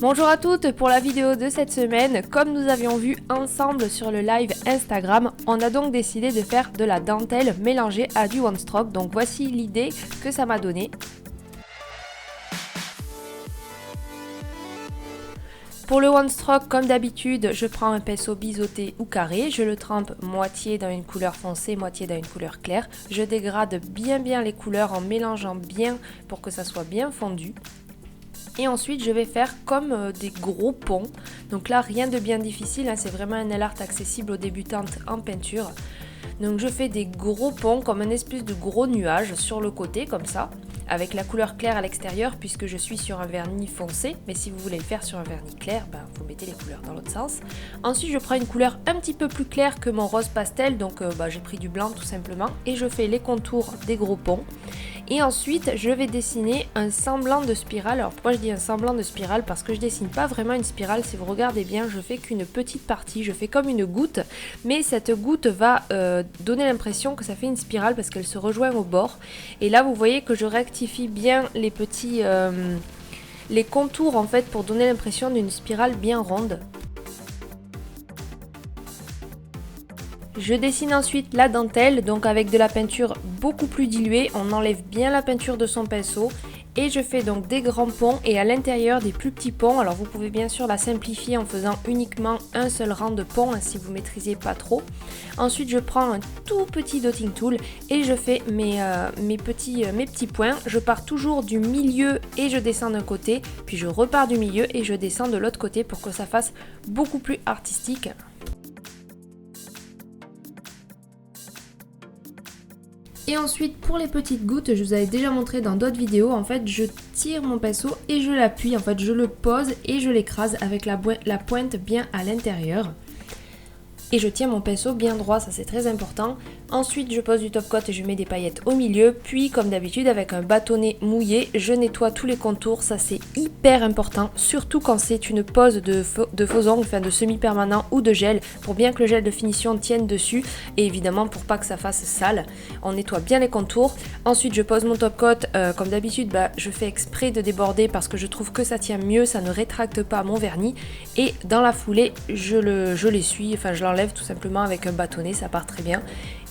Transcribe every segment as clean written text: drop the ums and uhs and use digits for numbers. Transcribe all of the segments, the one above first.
Bonjour à toutes, pour la vidéo de cette semaine, comme nous avions vu ensemble sur le live Instagram, on a donc décidé de faire de la dentelle mélangée à du one stroke. Donc voici l'idée que ça m'a donné. Pour le one stroke, comme d'habitude, je prends un pinceau biseauté ou carré, je le trempe moitié dans une couleur foncée, moitié dans une couleur claire. Je dégrade bien les couleurs en mélangeant bien pour que ça soit bien fondu. Et ensuite je vais faire comme des gros ponts. Donc là rien de bien difficile, hein, c'est vraiment un nail art accessible aux débutantes en peinture. Donc je fais des gros ponts comme un espèce de gros nuage sur le côté comme ça, avec la couleur claire à l'extérieur puisque je suis sur un vernis foncé. Mais si vous voulez le faire sur un vernis clair, vous mettez les couleurs dans l'autre sens. Ensuite je prends une couleur un petit peu plus claire que mon rose pastel, donc j'ai pris du blanc tout simplement. Et je fais les contours des gros ponts. Et ensuite je vais dessiner un semblant de spirale. Alors pourquoi je dis un semblant de spirale? Parce que je dessine pas vraiment une spirale. Si vous regardez bien, je fais qu'une petite partie, je fais comme une goutte, mais cette goutte va donner l'impression que ça fait une spirale parce qu'elle se rejoint au bord. Et là vous voyez que je rectifie bien les petits les contours en fait pour donner l'impression d'une spirale bien ronde. Je dessine ensuite la dentelle, donc avec de la peinture beaucoup plus diluée, on enlève bien la peinture de son pinceau et je fais donc des grands ponts et à l'intérieur des plus petits ponts. Alors vous pouvez bien sûr la simplifier en faisant uniquement un seul rang de ponts, hein, si vous ne maîtrisez pas trop. Ensuite je prends un tout petit dotting tool et je fais mes petits points. Je pars toujours du milieu et je descends d'un côté, puis je repars du milieu et je descends de l'autre côté pour que ça fasse beaucoup plus artistique. Et ensuite pour les petites gouttes, je vous avais déjà montré dans d'autres vidéos, en fait je tire mon pinceau et je l'appuie, en fait je le pose et je l'écrase avec la pointe bien à l'intérieur. Et je tiens mon pinceau bien droit, ça c'est très important. Ensuite je pose du top coat et je mets des paillettes au milieu. Puis comme d'habitude avec un bâtonnet mouillé, je nettoie tous les contours. Ça c'est hyper important, surtout quand c'est une pose de faux ongles, enfin de semi-permanent ou de gel, pour bien que le gel de finition tienne dessus. Et évidemment pour pas que ça fasse sale, on nettoie bien les contours. Ensuite je pose mon top coat, comme d'habitude je fais exprès de déborder parce que je trouve que ça tient mieux, ça ne rétracte pas mon vernis. Et dans la foulée je l'essuie, enfin je l'enlève tout simplement avec un bâtonnet, ça part très bien.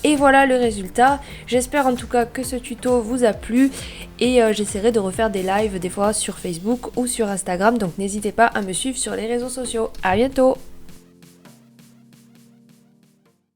Et voilà le résultat. J'espère en tout cas que ce tuto vous a plu et j'essaierai de refaire des lives des fois sur Facebook ou sur Instagram, donc n'hésitez pas à me suivre sur les réseaux sociaux. À bientôt!